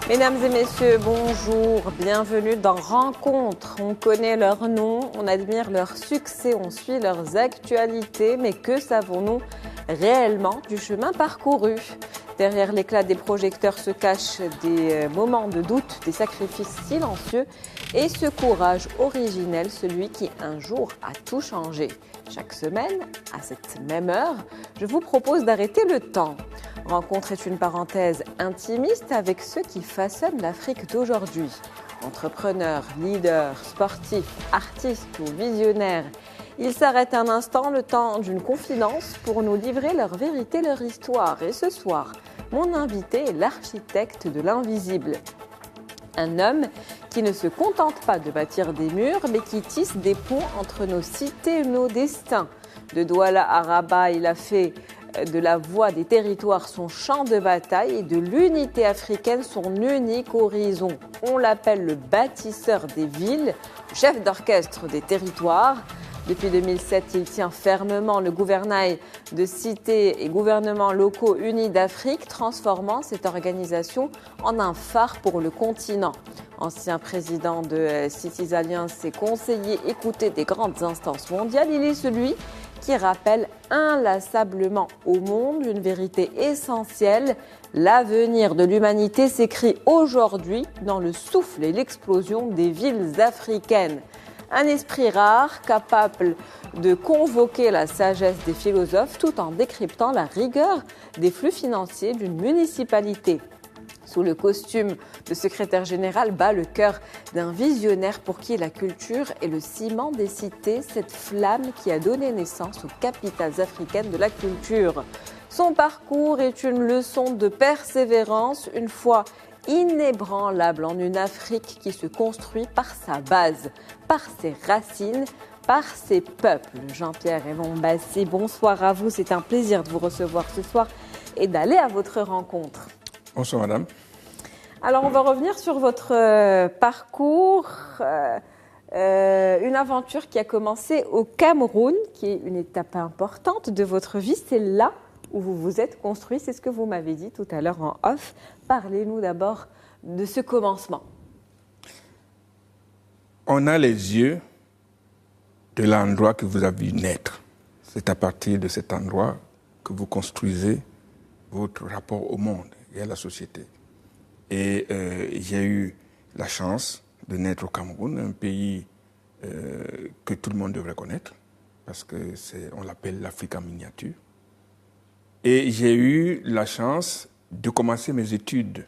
Mesdames et messieurs, bonjour, bienvenue dans Rencontre. On connaît leurs noms, on admire leur succès, on suit leurs actualités, mais que savons-nous réellement du chemin parcouru ? Derrière l'éclat des projecteurs se cachent des moments de doute, des sacrifices silencieux et ce courage originel, celui qui un jour a tout changé. Chaque semaine, à cette même heure, je vous propose d'arrêter le temps. Rencontre est une parenthèse intimiste avec ceux qui façonnent l'Afrique d'aujourd'hui. Entrepreneurs, leaders, sportifs, artistes ou visionnaires. Ils s'arrêtent un instant, le temps d'une confidence, pour nous livrer leur vérité, leur histoire. Et ce soir, mon invité est l'architecte de l'invisible. Un homme qui ne se contente pas de bâtir des murs, mais qui tisse des ponts entre nos cités et nos destins. De Douala à Rabat, il a fait de la voix des territoires son champ de bataille et de l'unité africaine son unique horizon. On l'appelle le bâtisseur des villes, le chef d'orchestre des territoires. Depuis 2007, il tient fermement le gouvernail de cités et gouvernements locaux unis d'Afrique, transformant cette organisation en un phare pour le continent. Ancien président de Cities Alliance et conseiller écouté des grandes instances mondiales, il est celui qui rappelle inlassablement au monde une vérité essentielle. L'avenir de l'humanité s'écrit aujourd'hui dans le souffle et l'explosion des villes africaines. Un esprit rare, capable de convoquer la sagesse des philosophes tout en décryptant la rigueur des flux financiers d'une municipalité. Sous le costume de secrétaire général bat le cœur d'un visionnaire pour qui la culture est le ciment des cités, cette flamme qui a donné naissance aux capitales africaines de la culture. Son parcours est une leçon de persévérance, une foi inébranlable en une Afrique qui se construit par sa base, par ses racines, par ses peuples. Jean-Pierre Evombassi, bonsoir à vous. C'est un plaisir de vous recevoir ce soir et d'aller à votre rencontre. Bonsoir madame. Alors on va revenir sur votre parcours, une aventure qui a commencé au Cameroun, qui est une étape importante de votre vie. C'est là où vous vous êtes construit, c'est ce que vous m'avez dit tout à l'heure en off. Parlez-nous d'abord de ce commencement. On a les yeux de l'endroit que vous avez vu naître. C'est à partir de cet endroit que vous construisez votre rapport au monde et à la société. Et j'ai eu la chance de naître au Cameroun, un pays que tout le monde devrait connaître, parce qu'on l'appelle l'Afrique en miniature. Et j'ai eu la chance de commencer mes études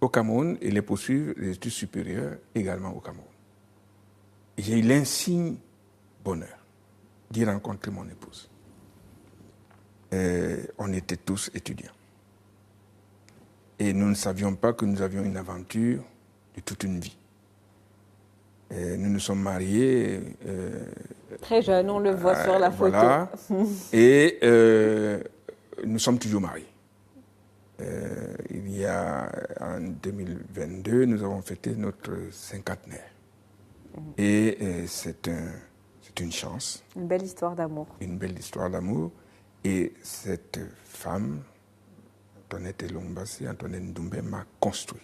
au Cameroun et les poursuivre, les études supérieures également au Cameroun. J'ai eu l'insigne bonheur d'y rencontrer mon épouse. On était tous étudiants. Et nous ne savions pas que nous avions une aventure de toute une vie. Nous nous sommes mariés. Très jeune, on le voit sur la photo. Voilà. Et nous sommes toujours mariés. Il y a, en 2022, nous avons fêté notre cinquantenaire. Et c'est une chance. Une belle histoire d'amour. Une belle histoire d'amour. Et cette femme, Antoinette Elombassi, Antoinette Ndoumbe, m'a construit.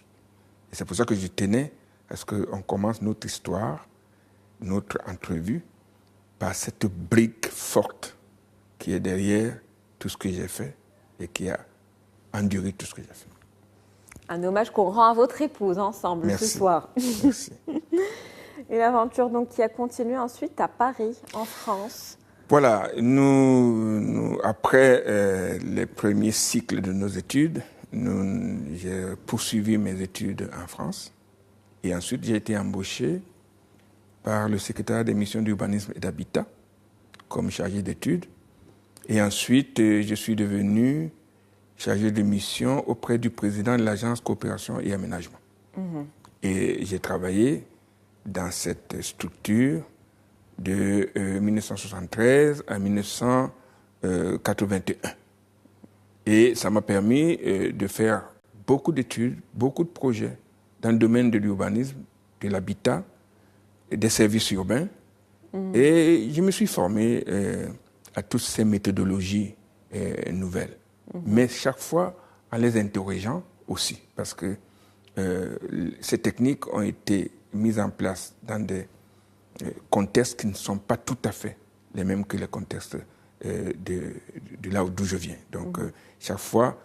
Et c'est pour ça que je tenais à ce qu'on commence notre histoire, notre entrevue, par cette brique forte qui est derrière tout ce que j'ai fait et qui a enduré tout ce que j'ai fait. Un hommage qu'on rend à votre épouse ensemble. Merci. Ce soir. Merci. Une aventure donc qui a continué ensuite à Paris, en France. Voilà, nous après les premiers cycles de nos études, j'ai poursuivi mes études en France. Et ensuite, j'ai été embauché par le secrétaire des missions d'urbanisme et d'habitat comme chargé d'études. Et ensuite, je suis devenu chargé de mission auprès du président de l'agence coopération et aménagement. Et j'ai travaillé dans cette structure de 1973 à 1981. Et ça m'a permis de faire beaucoup d'études, beaucoup de projets dans le domaine de l'urbanisme, de l'habitat, des services urbains. Et je me suis formé à toutes ces méthodologies nouvelles. Mais chaque fois en les interrogeant aussi, parce que ces techniques ont été mises en place dans des contextes qui ne sont pas tout à fait les mêmes que les contextes de là d'où je viens. Donc, chaque fois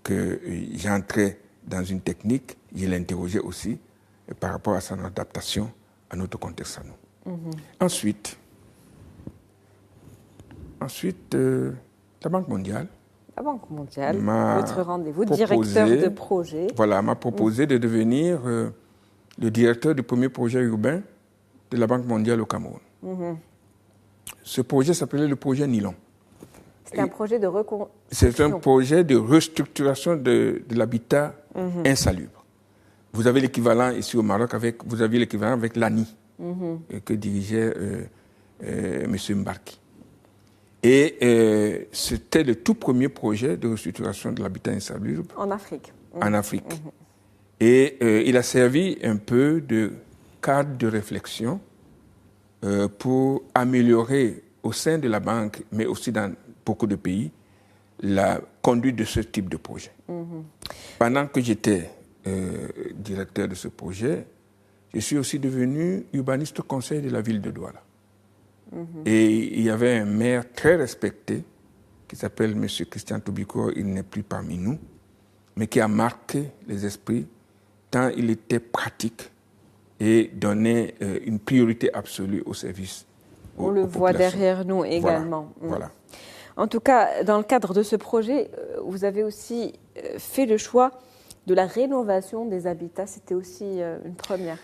que j'entrais dans une technique, je l'interrogeais aussi par rapport à son adaptation à notre contexte à nous. Ensuite, la Banque mondiale. La Banque mondiale, votre rendez-vous, directeur de projet. Voilà, m'a proposé de devenir le directeur du premier projet urbain de la Banque mondiale au Cameroun. Ce projet s'appelait le projet Nylon. C'est un projet de reconstruction. C'est un projet de restructuration de l'habitat insalubre. Vous avez l'équivalent ici au Maroc, vous avez l'équivalent avec l'ANI que dirigeait M. Mbarki. Et c'était le tout premier projet de restructuration de l'habitat insalubre. En Afrique. En Afrique. Et il a servi un peu de cadre de réflexion pour améliorer au sein de la banque, mais aussi dans beaucoup de pays, la conduite de ce type de projet. Pendant que j'étais directeur de ce projet, je suis aussi devenu urbaniste conseil de la ville de Douala. Et il y avait un maire très respecté qui s'appelle M. Christian Tobiko, il n'est plus parmi nous, mais qui a marqué les esprits tant il était pratique et donnait une priorité absolue au service. On le voit derrière nous également. Voilà. En tout cas, dans le cadre de ce projet, vous avez aussi fait le choix de la rénovation des habitats. C'était aussi une première.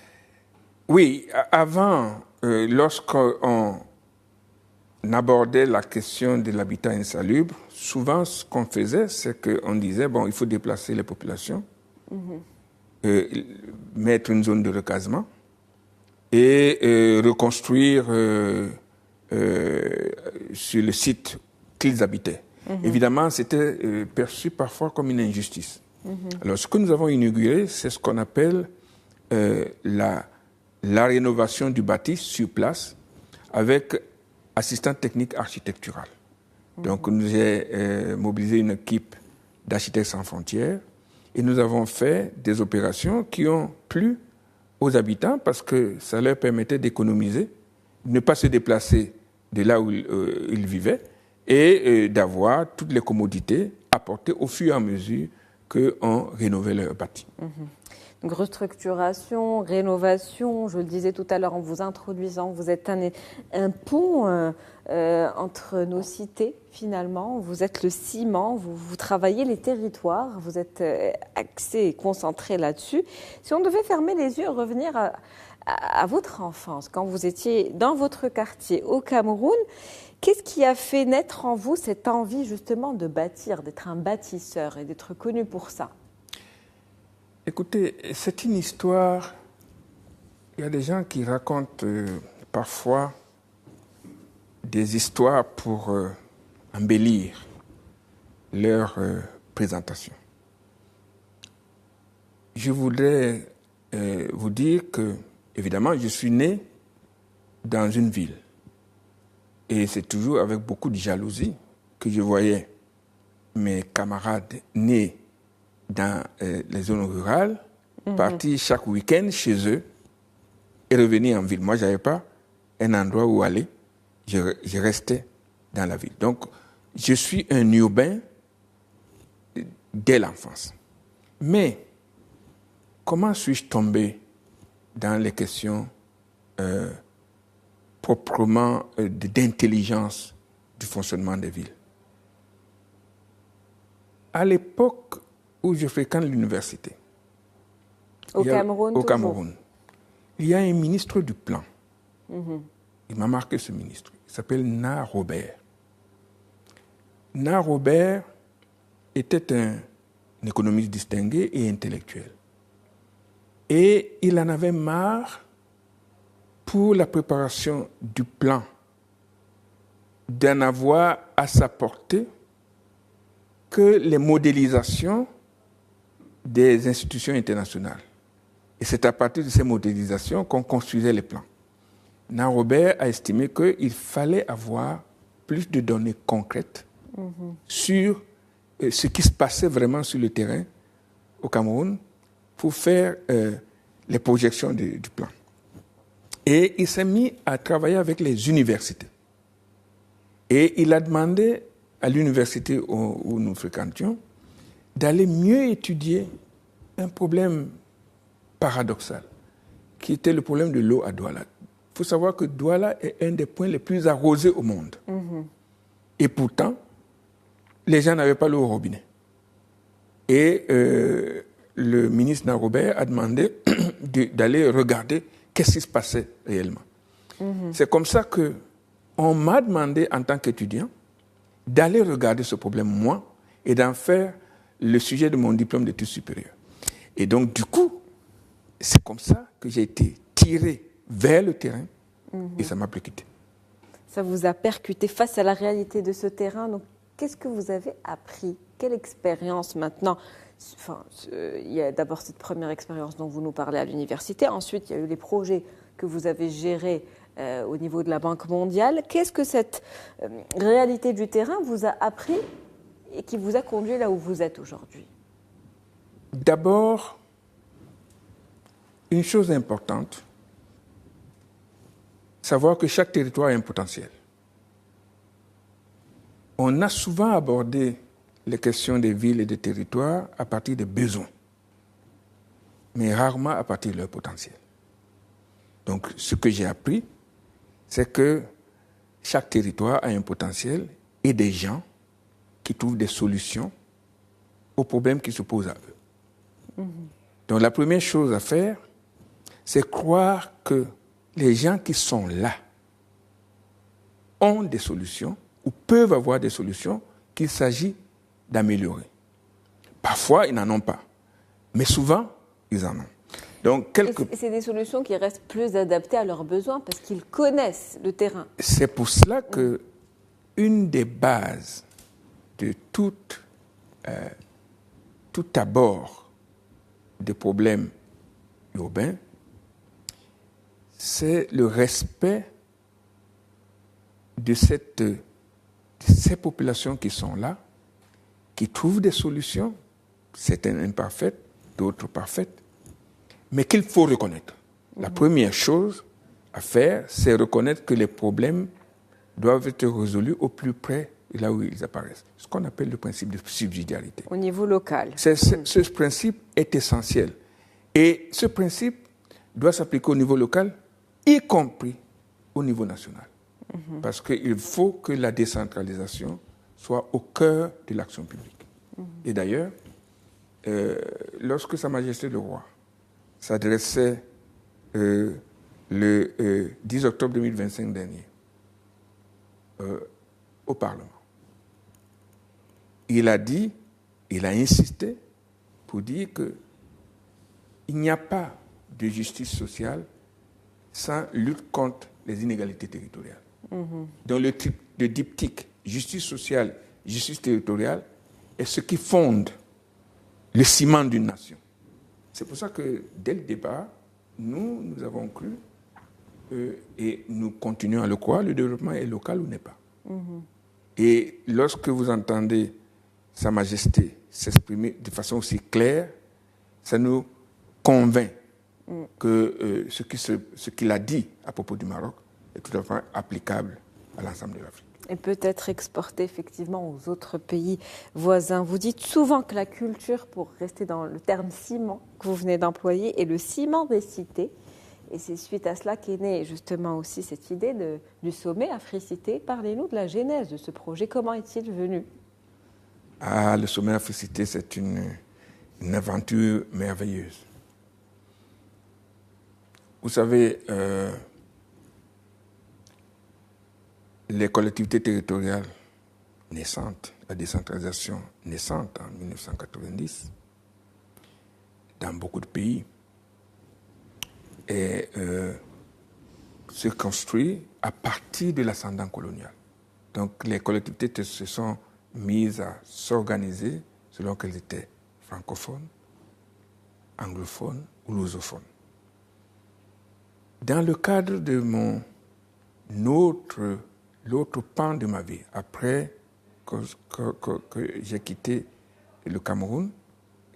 Oui, avant, lorsqu'on abordait la question de l'habitat insalubre, souvent ce qu'on faisait, c'est qu'on disait, bon, il faut déplacer les populations, mettre une zone de recasement et reconstruire sur le site qu'ils habitaient. Évidemment, c'était perçu parfois comme une injustice. Alors, ce que nous avons inauguré, c'est ce qu'on appelle la rénovation du bâti sur place avec assistant technique architectural. Donc, nous avons mobilisé une équipe d'architectes sans frontières et nous avons fait des opérations qui ont plu aux habitants parce que ça leur permettait d'économiser, ne pas se déplacer de là où ils vivaient et d'avoir toutes les commodités apportées au fur et à mesure qu'on rénovait leur bâti. Donc, restructuration, rénovation, je le disais tout à l'heure en vous introduisant, vous êtes un pont entre nos cités finalement, vous êtes le ciment, vous travaillez les territoires, vous êtes axé et concentré là-dessus. Si on devait fermer les yeux et revenir à votre enfance, quand vous étiez dans votre quartier au Cameroun, qu'est-ce qui a fait naître en vous cette envie justement de bâtir, d'être un bâtisseur et d'être connu pour ça ? Écoutez, c'est une histoire, il y a des gens qui racontent parfois des histoires pour embellir leur présentation. Je voudrais vous dire que, évidemment, je suis né dans une ville. Et c'est toujours avec beaucoup de jalousie que je voyais mes camarades nés dans les zones rurales, partir chaque week-end chez eux et revenir en ville. Moi, je n'avais pas un endroit où aller. Je restais dans la ville. Donc, je suis un urbain dès l'enfance. Mais, comment suis-je tombé dans les questions proprement d'intelligence du fonctionnement des villes? À l'époque où je fréquente l'université, au Cameroun, il y a un ministre du plan. Il m'a marqué ce ministre. Il s'appelle Na Robert. Na Robert était un économiste distingué et intellectuel. Et il en avait marre pour la préparation du plan d'en avoir à sa portée que les modélisations des institutions internationales. Et c'est à partir de ces modélisations qu'on construisait les plans. Na Robert a estimé qu'il fallait avoir plus de données concrètes sur ce qui se passait vraiment sur le terrain au Cameroun pour faire les projections du plan. Et il s'est mis à travailler avec les universités. Et il a demandé à l'université où nous fréquentions d'aller mieux étudier un problème paradoxal, qui était le problème de l'eau à Douala. Il faut savoir que Douala est un des points les plus arrosés au monde. Et pourtant, les gens n'avaient pas l'eau au robinet. Et le ministre Narobert a demandé d'aller regarder qu'est-ce qui se passait réellement. C'est comme ça qu'on m'a demandé, en tant qu'étudiant, d'aller regarder ce problème, moi, et d'en faire le sujet de mon diplôme d'études supérieures. Et donc, du coup, c'est comme ça que j'ai été tiré vers le terrain et ça m'a plus quitté. Ça vous a percuté face à la réalité de ce terrain. Donc, qu'est-ce que vous avez appris? Quelle expérience maintenant? Enfin, il y a d'abord cette première expérience dont vous nous parlez à l'université. Ensuite, il y a eu les projets que vous avez gérés au niveau de la Banque mondiale. Qu'est-ce que cette réalité du terrain vous a appris et qui vous a conduit là où vous êtes aujourd'hui? D'abord, une chose importante, savoir que chaque territoire a un potentiel. On a souvent abordé les questions des villes et des territoires à partir des besoins, mais rarement à partir de leur potentiel. Donc, ce que j'ai appris, c'est que chaque territoire a un potentiel et des gens qui trouvent des solutions aux problèmes qui se posent à eux. Donc, la première chose à faire, c'est croire que les gens qui sont là ont des solutions ou peuvent avoir des solutions qu'il s'agit d'améliorer. Parfois, ils n'en ont pas, mais souvent, ils en ont. Donc, c'est des solutions qui restent plus adaptées à leurs besoins parce qu'ils connaissent le terrain. C'est pour cela que une des bases de tout abord des problèmes urbains, c'est le respect de ces populations qui sont là, qui trouvent des solutions, certaines imparfaites, d'autres parfaites, mais qu'il faut reconnaître. La première chose à faire, c'est reconnaître que les problèmes doivent être résolus au plus près de là où ils apparaissent. Ce qu'on appelle le principe de subsidiarité. Au niveau local. Ce principe est essentiel. Et ce principe doit s'appliquer au niveau local, y compris au niveau national. Parce qu'il faut que la décentralisation soit au cœur de l'action publique. Et d'ailleurs, lorsque Sa Majesté le Roi s'adressait le 10 octobre 2025 dernier au Parlement, il a insisté pour dire qu'il n'y a pas de justice sociale sans lutte contre les inégalités territoriales. Donc le diptyque justice sociale, justice territoriale est ce qui fonde le ciment d'une nation. C'est pour ça que dès le départ, nous avons cru et nous continuons à le croire, le développement est local ou n'est pas. Et lorsque vous entendez Sa Majesté s'exprimer de façon aussi claire, ça nous convainc que ce qu'il a dit à propos du Maroc est tout à fait applicable à l'ensemble de l'Afrique. Et peut-être exporté effectivement aux autres pays voisins. Vous dites souvent que la culture, pour rester dans le terme ciment que vous venez d'employer, est le ciment des cités. Et c'est suite à cela qu'est née justement aussi cette idée du sommet Africité. Parlez-nous de la genèse de ce projet. Comment est-il venu? Le sommet Africité, c'est une aventure merveilleuse. Vous savez, les collectivités territoriales naissantes, la décentralisation naissante en 1990, dans beaucoup de pays, se construit à partir de l'ascendant colonial. Donc les collectivités se sont mises à s'organiser selon qu'elles étaient francophones, anglophones ou lusophones. Dans le cadre de l'autre pan de ma vie, après que j'ai quitté le Cameroun,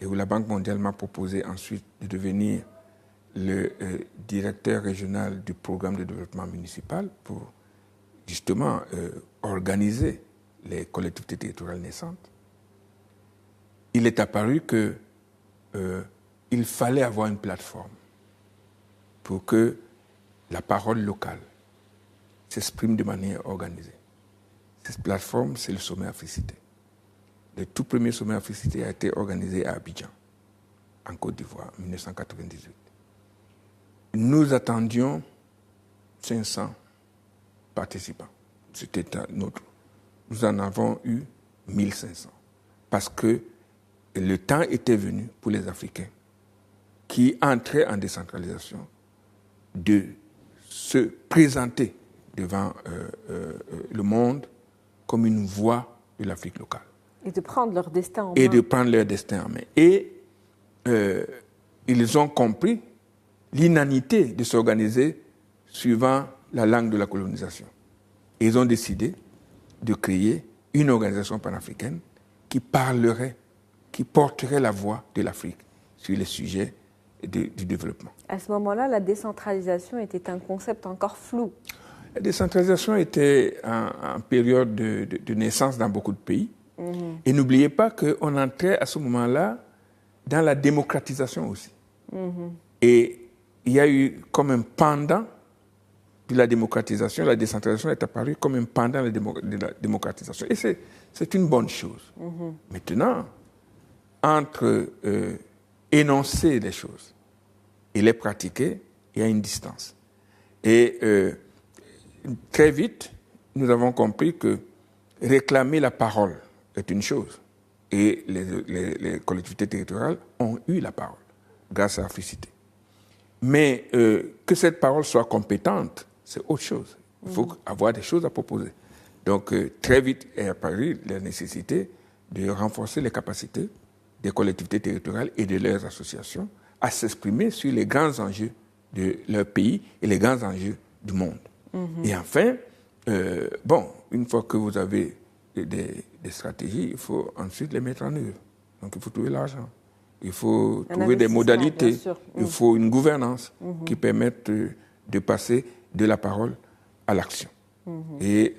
et où la Banque mondiale m'a proposé ensuite de devenir le directeur régional du programme de développement municipal pour justement organiser les collectivités territoriales naissantes, il est apparu que il fallait avoir une plateforme pour que la parole locale s'exprime de manière organisée. Cette plateforme, c'est le sommet Africité. Le tout premier sommet Africité a été organisé à Abidjan, en Côte d'Ivoire, en 1998. Nous attendions 500 participants. C'était notre. Nous en avons eu 1500. Parce que le temps était venu pour les Africains qui entraient en décentralisation de se présenter devant le monde comme une voix de l'Afrique locale. Et de prendre leur destin en main. Et de prendre leur destin en main. Et ils ont compris l'inanité de s'organiser suivant la langue de la colonisation. Et ils ont décidé de créer une organisation panafricaine qui parlerait, qui porterait la voix de l'Afrique sur les sujets du développement. À ce moment-là, la décentralisation était un concept encore flou. La décentralisation était en période de naissance dans beaucoup de pays. Et n'oubliez pas qu'on entrait à ce moment-là dans la démocratisation aussi. Et il y a eu comme un pendant de la démocratisation, la décentralisation est apparue comme un pendant de la démocratisation. Et c'est une bonne chose. Maintenant, entre énoncer les choses et les pratiquer, il y a une distance. Et très vite, nous avons compris que réclamer la parole est une chose. Et les collectivités territoriales ont eu la parole grâce à Africité. Mais que cette parole soit compétente, c'est autre chose. Il faut avoir des choses à proposer. Donc, très vite est apparue la nécessité de renforcer les capacités des collectivités territoriales et de leurs associations à s'exprimer sur les grands enjeux de leur pays et les grands enjeux du monde. Et enfin, une fois que vous avez des stratégies, il faut ensuite les mettre en œuvre. Donc, il faut trouver l'argent. Il faut trouver des modalités. Il faut une gouvernance qui permette de passer de la parole à l'action. Et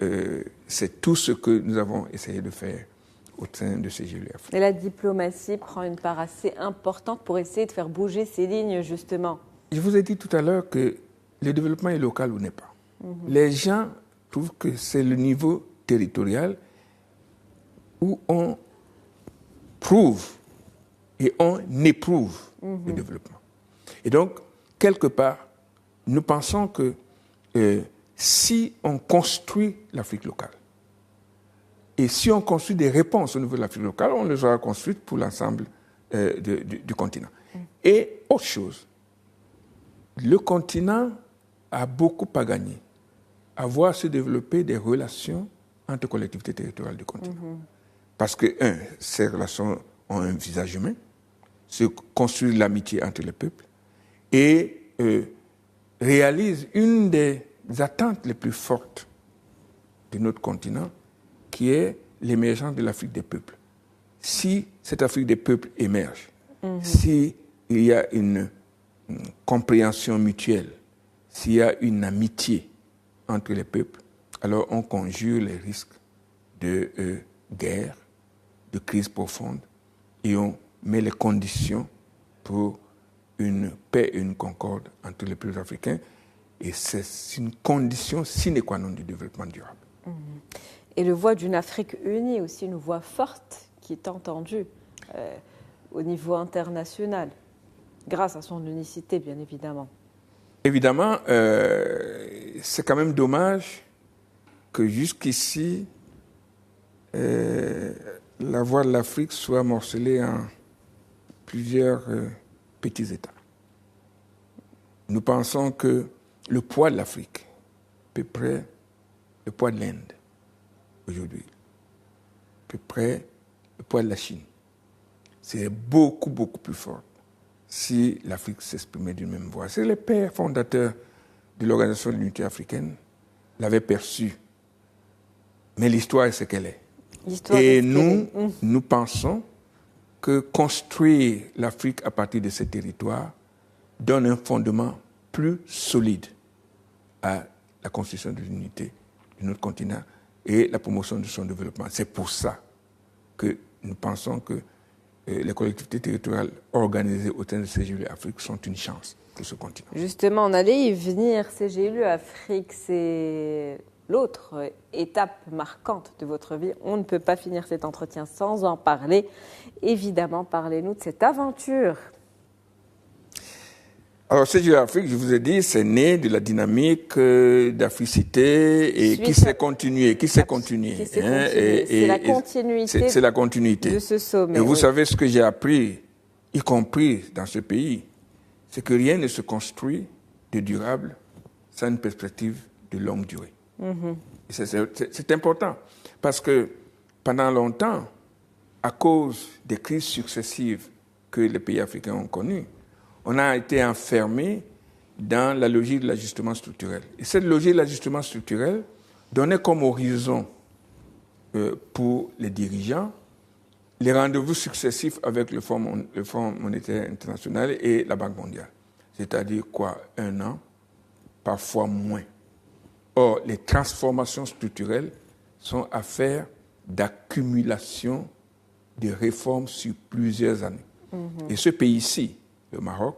c'est tout ce que nous avons essayé de faire au sein de CGLUF. Et la diplomatie prend une part assez importante pour essayer de faire bouger ces lignes, justement. Je vous ai dit tout à l'heure que le développement est local ou n'est pas. Les gens trouvent que c'est le niveau territorial où on prouve et on éprouve le développement. Et donc, quelque part, nous pensons que si on construit l'Afrique locale, et si on construit des réponses au niveau de l'Afrique locale, on les aura construites pour l'ensemble du continent. Et autre chose, le continent a beaucoup à gagner à voir se développer des relations entre collectivités territoriales du continent. Parce que, ces relations ont un visage humain, se construire l'amitié entre les peuples et réalise une des attentes les plus fortes de notre continent, qui est l'émergence de l'Afrique des peuples. Si cette Afrique des peuples émerge, s'il y a une compréhension mutuelle, s'il y a une amitié entre les peuples, alors on conjure les risques de guerre, de crise profonde, et on met les conditions pour une paix et une concorde entre les peuples africains. Et c'est une condition sine qua non du développement durable. Et le voix d'une Afrique unie aussi, une voix forte qui est entendue au niveau international, grâce à son unicité, bien évidemment. Évidemment, c'est quand même dommage que jusqu'ici, la voix de l'Afrique soit morcelée en plusieurs petits États. Nous pensons que le poids de l'Afrique, à peu près le poids de l'Inde aujourd'hui, à peu près le poids de la Chine, c'est beaucoup, beaucoup plus fort si l'Afrique s'exprimait d'une même voix. C'est les pères fondateurs de l'Organisation de l'Unité africaine l'avaient perçu. Mais l'histoire est ce qu'elle est. Et nous pensons que construire l'Afrique à partir de ces territoires donne un fondement plus solide à la construction de l'unité de notre continent et la promotion de son développement. C'est pour ça que nous pensons que les collectivités territoriales organisées au sein de CGLU Afrique sont une chance pour ce continent. Justement, on allait y venir. CGLU Afrique, c'est l'autre étape marquante de votre vie. On ne peut pas finir cet entretien sans en parler. Évidemment, parlez-nous de cette aventure. Alors, CGLU Afrique, je vous ai dit, c'est né de la dynamique d'Africité et qui s'est continuée. C'est la continuité. C'est la continuité de ce sommet. Et vous savez ce que j'ai appris, y compris dans ce pays, c'est que rien ne se construit de durable sans une perspective de longue durée. C'est important parce que pendant longtemps, à cause des crises successives que les pays africains ont connues, on a été enfermé dans la logique de l'ajustement structurel. Et cette logique de l'ajustement structurel donnait comme horizon pour les dirigeants les rendez-vous successifs avec le Fonds monétaire international et la Banque mondiale. C'est-à-dire quoi? 1 an, parfois moins. Or, les transformations structurelles sont affaires d'accumulation de réformes sur plusieurs années. Et ce pays-ci, le Maroc,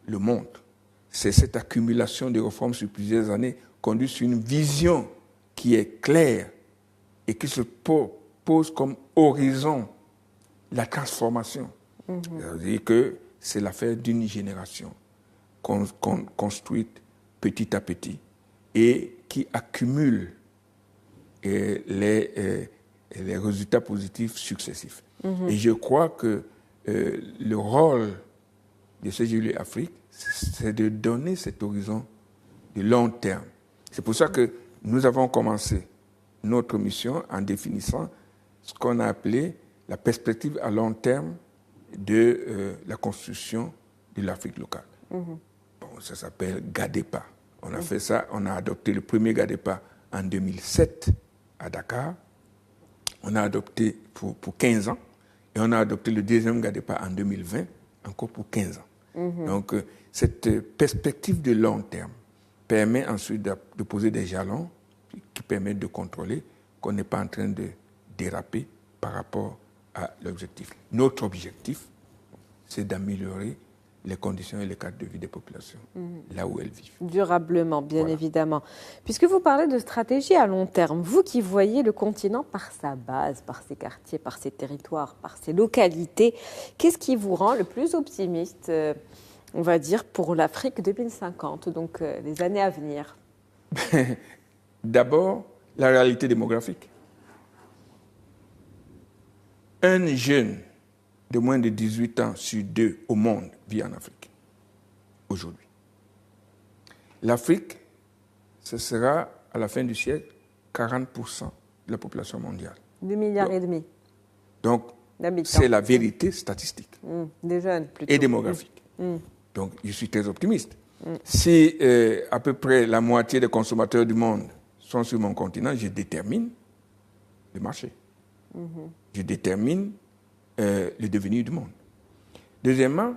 le montre. C'est cette accumulation de réformes sur plusieurs années conduite sur une vision qui est claire et qui se pose comme horizon la transformation. C'est-à-dire que c'est l'affaire d'une génération construite petit à petit et qui accumule les résultats positifs successifs. Et je crois que le rôle de CGLU Afrique, c'est de donner cet horizon de long terme. C'est pour ça que nous avons commencé notre mission en définissant ce qu'on a appelé la perspective à long terme de la construction de l'Afrique locale. Bon, ça s'appelle GADEPA. On a fait ça, on a adopté le premier GADEPA en 2007 à Dakar. On a adopté pour 15 ans et on a adopté le deuxième GADEPA en 2020, encore pour 15 ans. Donc, cette perspective de long terme permet ensuite de poser des jalons qui permettent de contrôler qu'on n'est pas en train de déraper par rapport à l'objectif. Notre objectif, c'est d'améliorer les conditions et les cadres de vie des populations là où elles vivent. Durablement, bien évidemment. Puisque vous parlez de stratégie à long terme, vous qui voyez le continent par sa base, par ses quartiers, par ses territoires, par ses localités, qu'est-ce qui vous rend le plus optimiste, on va dire, pour l'Afrique 2050, donc les années à venir? D'abord, la réalité démographique. Un jeune de moins de 18 ans sur 2 au monde vit en Afrique, aujourd'hui. L'Afrique, ce sera, à la fin du siècle, 40% de la population mondiale. 2,5 milliards. Donc, c'est la vérité statistique. Des jeunes, plutôt. Et démographique. Donc, je suis très optimiste. Si à peu près la moitié des consommateurs du monde sont sur mon continent, je détermine le marché. Je détermine le devenir du monde. Deuxièmement,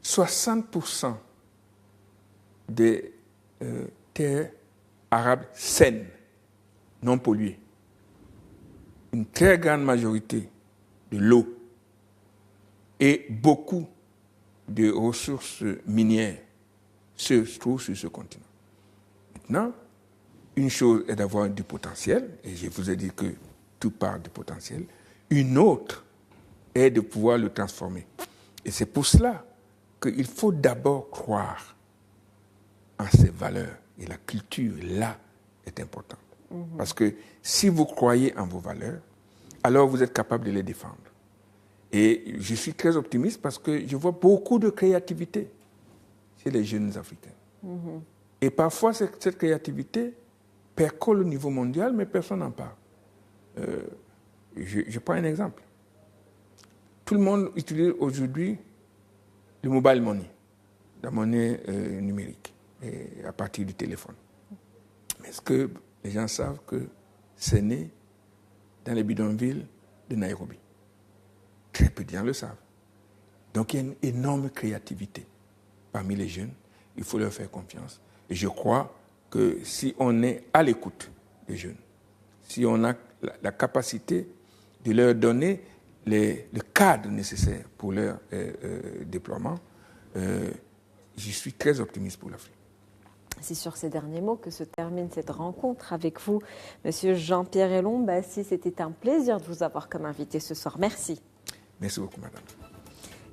60% des terres arables saines, non polluées. Une très grande majorité de l'eau et beaucoup de ressources minières se trouvent sur ce continent. Maintenant, une chose est d'avoir du potentiel, et je vous ai dit que tout part du potentiel. Une autre est de pouvoir le transformer. Et c'est pour cela qu'il faut d'abord croire en ces valeurs. Et la culture, là, est importante. Parce que si vous croyez en vos valeurs, alors vous êtes capable de les défendre. Et je suis très optimiste parce que je vois beaucoup de créativité chez les jeunes Africains. Et parfois, cette créativité percole au niveau mondial, mais personne n'en parle. Je prends un exemple. Tout le monde utilise aujourd'hui le mobile money, la monnaie numérique, et à partir du téléphone. Mais est-ce que les gens savent que c'est né dans les bidonvilles de Nairobi? Très peu de gens le savent. Donc il y a une énorme créativité parmi les jeunes. Il faut leur faire confiance. Et je crois que si on est à l'écoute des jeunes, si on a la capacité de leur donner le cadre nécessaire pour leur déploiement, je suis très optimiste pour l'Afrique. C'est sur ces derniers mots que se termine cette rencontre avec vous, Monsieur Jean-Pierre Elon-Bassi. C'était un plaisir de vous avoir comme invité ce soir. Merci. Merci beaucoup, madame.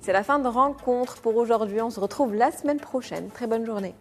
C'est la fin de rencontre pour aujourd'hui. On se retrouve la semaine prochaine. Très bonne journée.